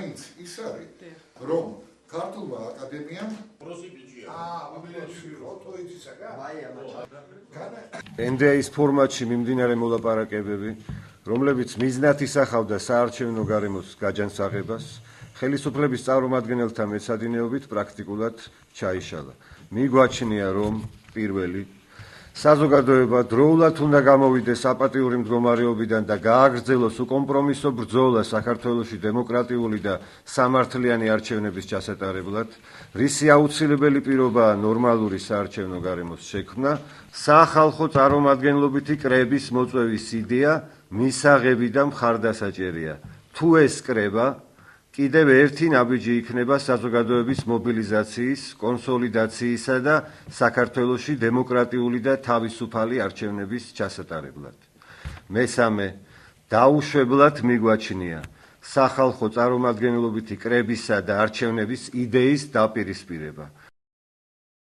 მაინც ის არის, რომ ქართულმა აკადემიამ NDA-ის ფორმატში მიმდინარე მოლაპარაკებები, რომლებიც მიზნად ისახავდა საარჩევნო გარემოს გაჯანსაღებას, ხელისუფლების წარმომადგენელთა მეცადინეობით პრაქტიკულად ჩაიშალა. მიგვაჩნია, რომ პირველი საზოგადოება დროულად უნდა გამოვიდეს აპატიური მდგომარეობიდან და გააგრძელოს უკომპრომისო ბრძოლა საქართველოში დემოკრატიული და სამართლიანი არჩევნების ჩასატარებლად, რისი აუცილებელი პირობაა ნორმალური საარჩევნო გარემოს შექმნა, სახალხო წარმომადგენლობითი კრების მოწვევის იდეა მისაღები და მხარდასაჭერია. თუ ეს კრება კიდევ ერთი ნაბიჯი იქნება საზოგადოების მობილიზაციის, კონსოლიდაციისა და საქართველოში დემოკრატიული და თავისუფალი არჩევნების ჩასატარებლად. მესამე, დაუშვებლად მიგვაჩნია სახალხო წარმომადგენლობითი კრებისა და არჩევნების იდეის დაპირისპირება.